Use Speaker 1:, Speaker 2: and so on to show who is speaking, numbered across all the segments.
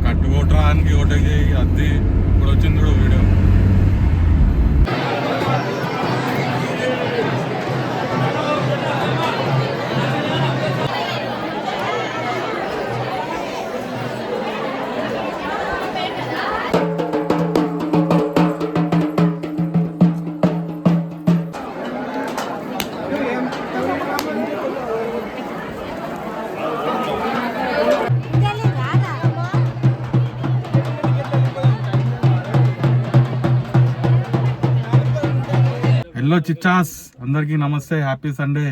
Speaker 1: కట్టుకోవటానికి ఒకటి అద్దీ ఇప్పుడు వచ్చింది కూడా వీడియో. హలో చిచ్చాస్, అందరికీ నమస్తే, happy Sunday,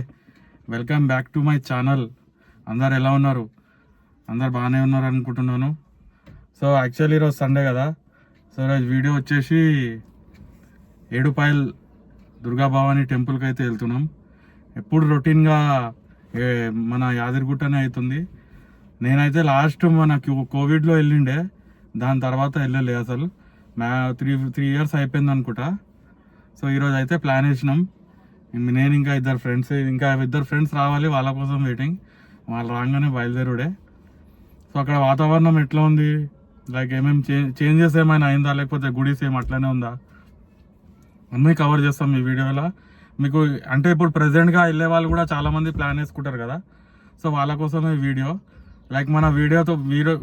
Speaker 1: welcome back to my channel. అందరు ఎలా ఉన్నారు? అందరు బాగానే ఉన్నారు అనుకుంటున్నాను. సో యాక్చువల్లీ ఈరోజు సండే కదా, సో ఈరోజు వీడియో వచ్చేసి ఏడుపాయల్ దుర్గా భవానీ టెంపుల్కి అయితే వెళ్తున్నాం. ఎప్పుడు రొటీన్గా మన యాదగిరిగుట్టనే అవుతుంది. నేనైతే లాస్ట్ మన కోవిడ్లో వెళ్ళిండే, దాని తర్వాత వెళ్ళలే అసలు. త్రీ ఇయర్స్ అయిపోయింది అనుకుంటా. సో ఈరోజు అయితే ప్లాన్ వేసినాం. నేను ఇంకా ఇద్దరు ఫ్రెండ్స్ రావాలి, వాళ్ళ కోసం వెయిటింగ్. వాళ్ళు రాగానే బయలుదేరుడే. సో అక్కడ వాతావరణం ఎట్లా ఉంది, లైక్ ఏమేమి చేంజెస్ ఏమైనా అయిందా, లేకపోతే గుడి సేమ్ అట్లనే ఉందా, అన్నీ కవర్ చేస్తాం ఈ వీడియోలో మీకు. అంటే ఇప్పుడు ప్రెసెంట్గా వెళ్ళే వాళ్ళు కూడా చాలామంది ప్లాన్ వేసుకుంటారు కదా, సో వాళ్ళ కోసమే వీడియో. లైక్ మన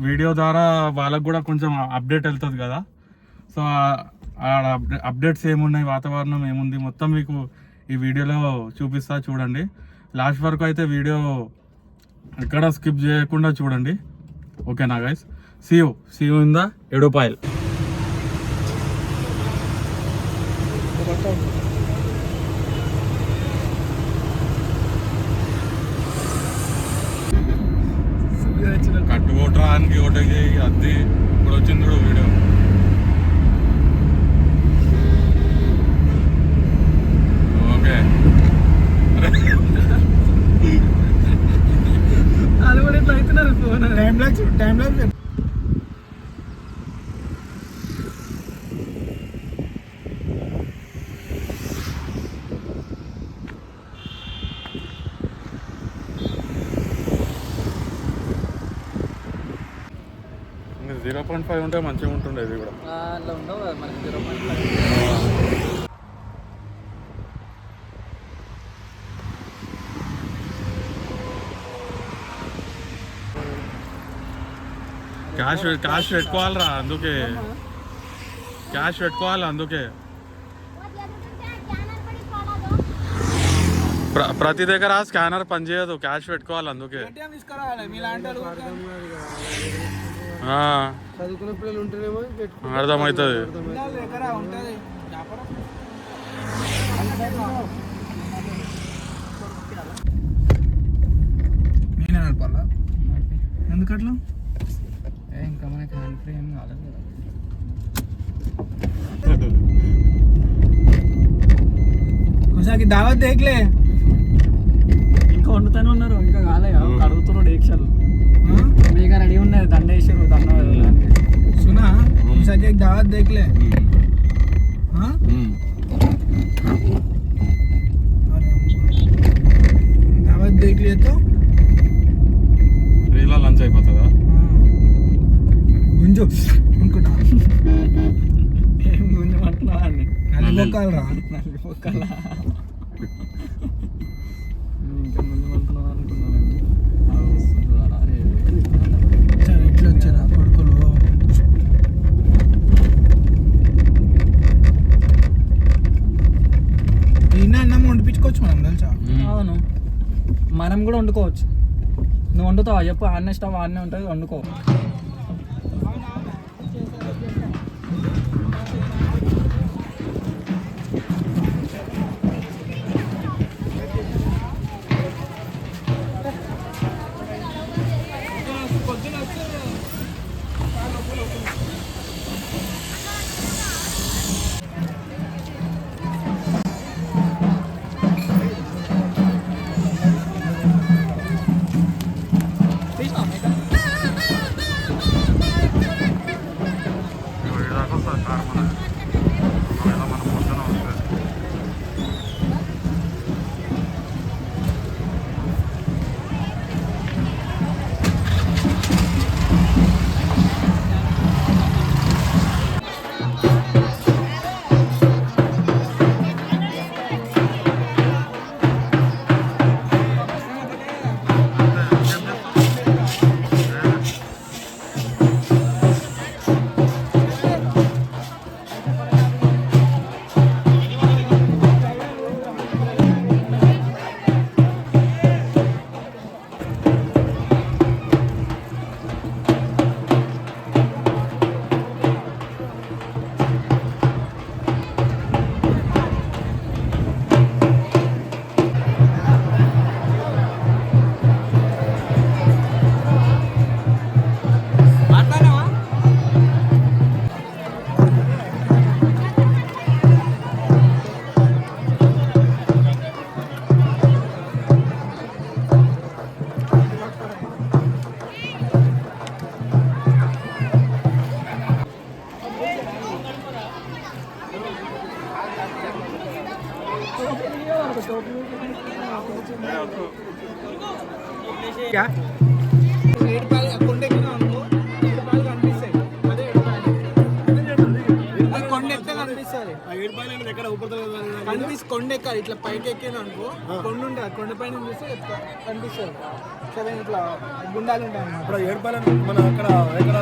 Speaker 1: వీడియో ద్వారా వాళ్ళకు కూడా కొంచెం అప్డేట్ వెళ్తుంది కదా. సో అప్డేట్స్ ఏమున్నాయి, వాతావరణం ఏముంది, మొత్తం మీకు ఈ వీడియోలో చూపిస్తా. చూడండి లాస్ట్ వరకు అయితే, వీడియో ఎక్కడ స్కిప్ చేయకుండా చూడండి. ఓకేనా guys? See you in the Edupayala. కట్టుకోవటానికి ఒకటి అద్దీ ఇప్పుడు వచ్చింది కూడా వీడియో.
Speaker 2: అది కూడా ఇట్లా అవుతున్నారు. టైం లాగ్
Speaker 1: ఇంకా 0.5 ఉంటే మంచిగా ఉంటుండే. ఇది కూడా
Speaker 2: అట్లా ఉండవు కదా మనకి 0.5.
Speaker 1: క్యాష్ పెట్టుకోవాలరా, అందుకే క్యాష్ పెట్టుకోవాలి. అందుకే ప్రతి దగ్గర స్కానర్ పనిచేయదు, క్యాష్ పెట్టుకోవాలి. అందుకే
Speaker 2: చదువుకునే పిల్లలు ఉంటేనేమో
Speaker 1: అర్థమవుతుంది.
Speaker 2: నేనే నడపాలా? ఎందుకట్లా? ఇంకా మనకి హ్యాండ్ ఫ్రీ ఏం కాలేదు కదా. ఒకసారి దావత్ దేఖలే, ఇంకా వండుతూనే ఉన్నారు, ఇంకా కాలే అడుగుతున్నాడు. డేక్షలు మీకు రెడీ ఉన్నది, దండ వేసారు, దండ సునా. ఒకసారి దావత్ దేఖలే, దావత్ దేఖలే తో
Speaker 1: రీలా లంచ్ అయిపోతుందా?
Speaker 2: గుంజు అనుకుంటా. ఏం గుంజు అంటున్నావా? అన్ని నల్లిపోకాలు రా, నల్లిపోకాలా? ఇంకా ముందు అంటున్నావా అనుకున్నాను. ఇట్లా వచ్చారా కొడుకులు? ఈయన అన్నం వండిపించుకోవచ్చు మనం, తెలుసా? అవును, మనం కూడా వండుకోవచ్చు. నువ్వు వండుతావా చెప్పు? ఆన్నే స్టవ్ ఆన్నే ఉంటుంది, వండుకో. కొండ ఎక్కాలి ఇట్లా పైకి ఎక్కిన అనుకో కొండ ఉంటుంది కొండ పైన చూస్తే కనిపిస్తుంది సరే ఇట్లా గుండాలు ఉంటాయి అన్నమాట.
Speaker 3: ఇప్పుడు ఏడుపాయలు మన అక్కడ ఇక్కడ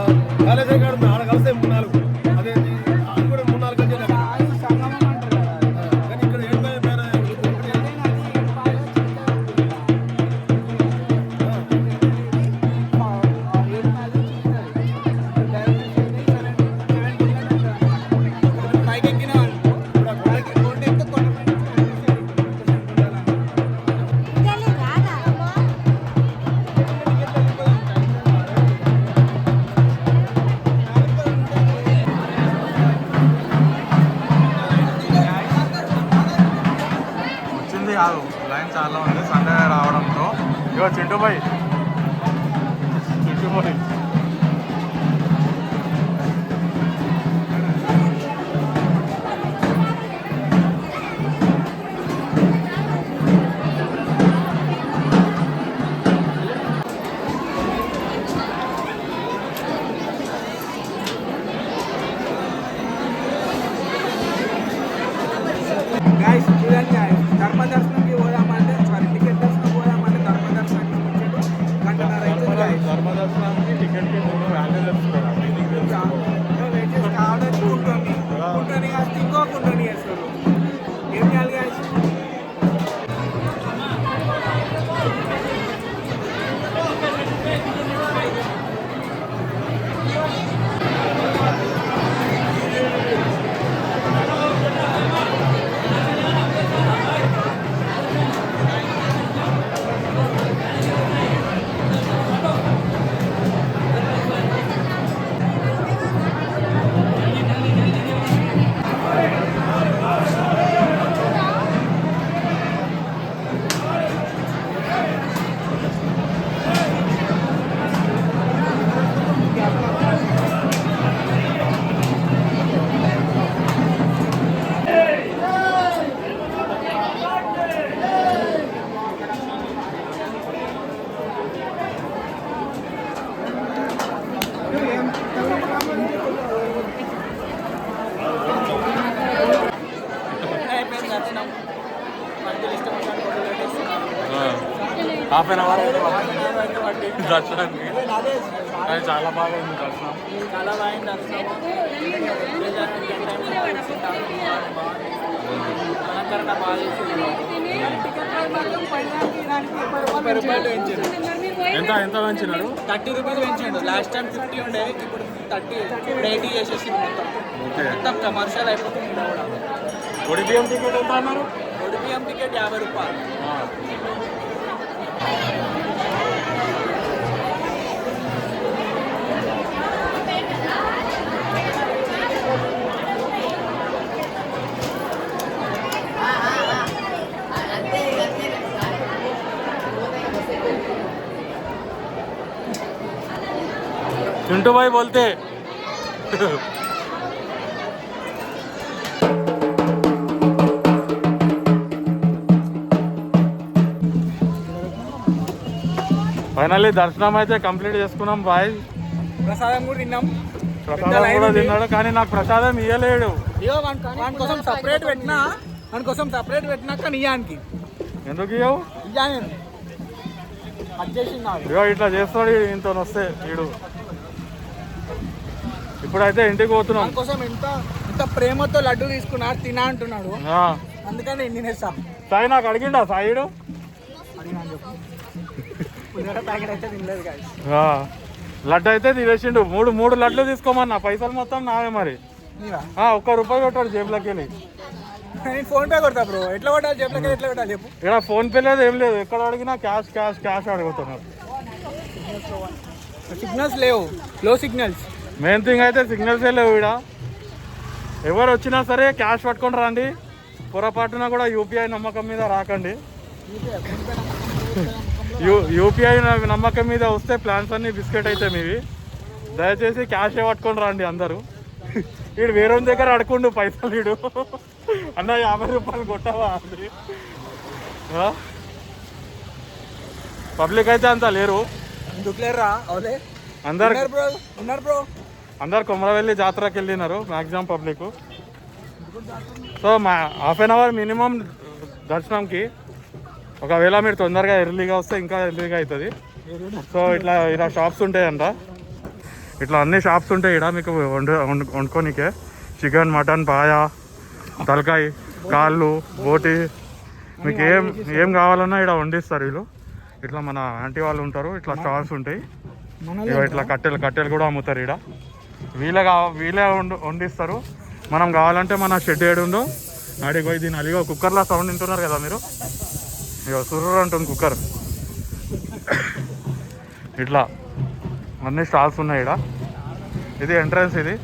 Speaker 3: కాలేజ్ ఆడ కలిస్తే 3-4 అదే అది కూడా 3-4 గంటలు
Speaker 2: సంగమం అంటారు కదా.
Speaker 3: కానీ ఇక్కడ ఏడుపాయలు పేరు
Speaker 2: పైకి ఎక్కిన కొండ ఎక్కితే కొండ
Speaker 1: వచ్చింది కాదు, లైన్ చాలా ఉంది సండే రావడంతో. ఇగో చింటూబాయ్
Speaker 2: గాయస్ చూడండి గాయస్, ధర్మ దర్శనంకి పోదామంటే సారీ టికెట్ దర్శనం పోదామంటే ధర్మ దర్శనానికి గంటన్నర అవుతుంది గాయస్.
Speaker 1: ధర్మదర్శనానికి టికెట్కి 3 వాల్యూ తెచ్చుకోవాలి.
Speaker 2: వెయిట్ చేసి కావడానికి కుంటని కాస్త ఇంకో కుంటని చేస్తారు. ఏం చేయాలి గాయస్?
Speaker 1: హాఫ్ అన్ అవర్ దర్శనానికి. అది చాలా బాగా ఉంది దర్శనం.
Speaker 2: చాలా బాగుంది దర్శనం. అలంకరణ బాగా
Speaker 1: ఎంత ఎంత పెంచినాడు?
Speaker 2: 30 రూపీస్ పెంచాడు. లాస్ట్ టైం 50 ఉండే, ఇప్పుడు 30 ఇప్పుడు 80 చేసేసి మొత్తం కమర్షియల్ అయిపోతుంది.
Speaker 1: ఒడి బియ్యం టికెట్ ఎంత అన్నారు?
Speaker 2: ఒడి బియ్యం టికెట్ 50 రూపాయలు.
Speaker 1: चिंटू भाई बोलते ఫైనల్లీ దర్శనం అయితే కంప్లీట్ చేసుకున్నాం బాయ్.
Speaker 2: ప్రసాదం కూడా తిన్నాం.
Speaker 1: ప్రసాదం కూడా తిన్నాడు, కానీ నాకు ప్రసాదం ఇవ్వలేడు.
Speaker 2: వాని కోసం సపరేట్ పెట్టినాక నియానికి
Speaker 1: ఎందుకు ఇవ్వవు? ఇగో ఇట్లా చేస్తాడు ఇంత వస్తే వీడు. ఇప్పుడైతే ఇంటికి పోతున్నాం.
Speaker 2: కోసం ఎంత ప్రేమతో లడ్డు తీసుకున్నాడు, తినా అంటున్నాడు. అందుకని ఎన్ని నేస్తాం.
Speaker 1: సాయి నాకు అడిగిండా సాయిడు?
Speaker 2: ప్యాకెట్ అయితే తినలేదు కాదు.
Speaker 1: లడ్డు అయితే తినేసిండు. మూడు లడ్లు తీసుకోమన్నా, పైసలు మొత్తం నావే మరి. ₹1 కొట్టాడు జేబులోకి వెళ్ళి.
Speaker 2: నేను ఫోన్ పే కొడతా బ్రో. ఎట్లా కొట్టాలి జేబులోకి? ఎట్లా కొట్టాలి చెప్పు.
Speaker 1: ఇక్కడ ఫోన్ పే లేదు, ఏం లేదు. ఎక్కడ అడిగినా క్యాష్ క్యాష్ క్యాష్ అడుగుతున్నారు.
Speaker 2: సిగ్నల్స్ లేవు, లో సిగ్నల్స్.
Speaker 1: మెయిన్ థింగ్ అయితే సిగ్నల్సే లేవు ఇక్కడ. ఎవరు వచ్చినా సరే క్యాష్ పట్టుకొని రండి. పొరపాటున కూడా యూపీఐ నమ్మకం మీద రాకండి. యూపీఐ నమ్మకం మీద వస్తే ప్లాన్స్ అన్నీ బిస్కెట్ అయితే మీవి. దయచేసి క్యాషే పట్టుకొని రండి అందరూ. వీడు వేరే దగ్గర అడుకుండు పైసలు. వీడు అన్న ₹50 కొట్టవా అండి. పబ్లిక్ అయితే అంత లేరు,
Speaker 2: ఎందుకు లేరా అవులే
Speaker 1: అందరు
Speaker 2: ఉన్నారు బ్రో.
Speaker 1: అందరు కొమరవెల్లి జాతరకి వెళ్ళినారు మ్యాక్సిమం పబ్లిక్. సో మా హాఫ్ అన్ అవర్ మినిమం దర్శనంకి. ఒకవేళ మీరు తొందరగా ఎర్లీగా వస్తే ఇంకా ఎర్లీగా అవుతుంది. సో ఇట్లా ఇలా షాప్స్ ఉంటాయంట, ఇట్లా అన్ని షాప్స్ ఉంటాయి ఇక్కడ మీకు వండుకోనికే. చికెన్, మటన్, పాయ, తలకాయ, కాళ్ళు, బోటి, మీకు ఏం కావాలన్నా ఇక్కడ వండిస్తారు వీళ్ళు. ఇట్లా మన ఆంటీ వాళ్ళు ఉంటారు, ఇట్లా స్టాల్స్ ఉంటాయి. ఇట్లా కట్టెలు కూడా అమ్ముతారు ఇక్కడ. వీళ్ళే వండిస్తారు. మనం కావాలంటే మన షెడ్ ఏడు ఉందో ఆడికి పోయి దీని అలిగో కుక్కర్లా సౌండ్ వింటున్నారు కదా మీరు, ఇక సుర్రు అంటుంది కుక్కర్. ఇట్లా అన్ని స్టాల్స్ ఉన్నాయి ఇక్కడ. ఇది ఎంట్రన్స్. ఇది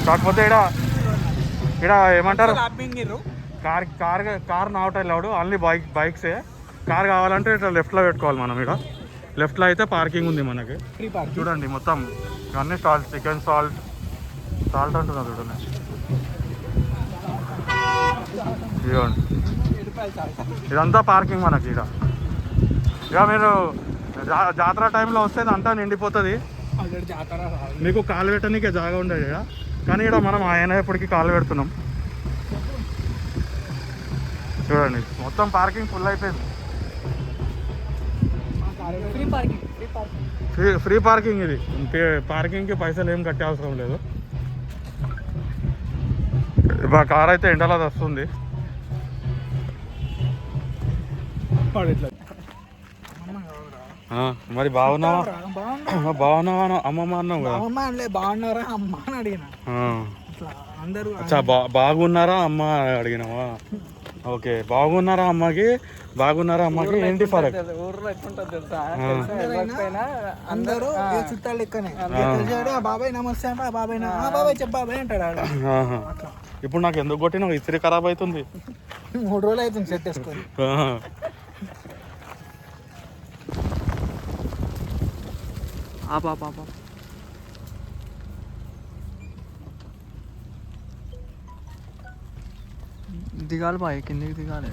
Speaker 1: కాకపోతే ఇక్కడ ఏమంటారు, కార్ నాట్ అలౌడ్, ఓన్లీ బైక్సే. కార్ కావాలంటే ఇట్లా లెఫ్ట్లో పెట్టుకోవాలి మనం. ఇక్కడ లెఫ్ట్లో అయితే పార్కింగ్ ఉంది మనకి. చూడండి మొత్తం ఇవన్నీ స్టాల్స్. చికెన్ సాల్ట్ అంటున్నారు చూడండి. ఇదిగోండి ఇదంతా పార్కింగ్ మనకి ఇక్కడ. ఇక మీరు జాతర టైంలో వస్తే అంతా నిండిపోతుంది. మీకు కాలు పెట్టడానికే జాగా ఉండదు ఇక్కడ, కానీ ఇక్కడ మనం ఆయన ఎప్పటికీ కాలు పెడుతున్నాం. చూడండి మొత్తం పార్కింగ్ ఫుల్ అయిపోయింది. ఫ్రీ పార్కింగ్ ఇది. పార్కింగ్కి పైసలు ఏం కట్టే అవసరం లేదు. మా కార్ అయితే ఎండలో వస్తుంది. మరి బాగున్నావా అమ్మమ్మ అన్నావు కదా.
Speaker 2: బాగున్నారా అమ్మ అని అడిగిన.
Speaker 1: బాగున్నారా అమ్మ అడిగినావా? ఓకే, బాగున్నారా అమ్మకి ఏంటి ఫరక్?
Speaker 2: ఊర్లో ఎట్లుంటుంది తెలుసా, అందరూ చుట్టాలు లెక్కనే. బాబాయ్ నమస్తే అంటే బాబాయ్ చెప్ప బాబాయ్ అంటాడు.
Speaker 1: ఇప్పుడు నాకు ఎందుకు కొట్టినా ఇస్త్రీ ఖరాబ్ అవుతుంది.
Speaker 2: 3 రోజులు అవుతుంది సెట్ వేసుకొని. దిగాలి బాయ్, కిందికి దిగాలి.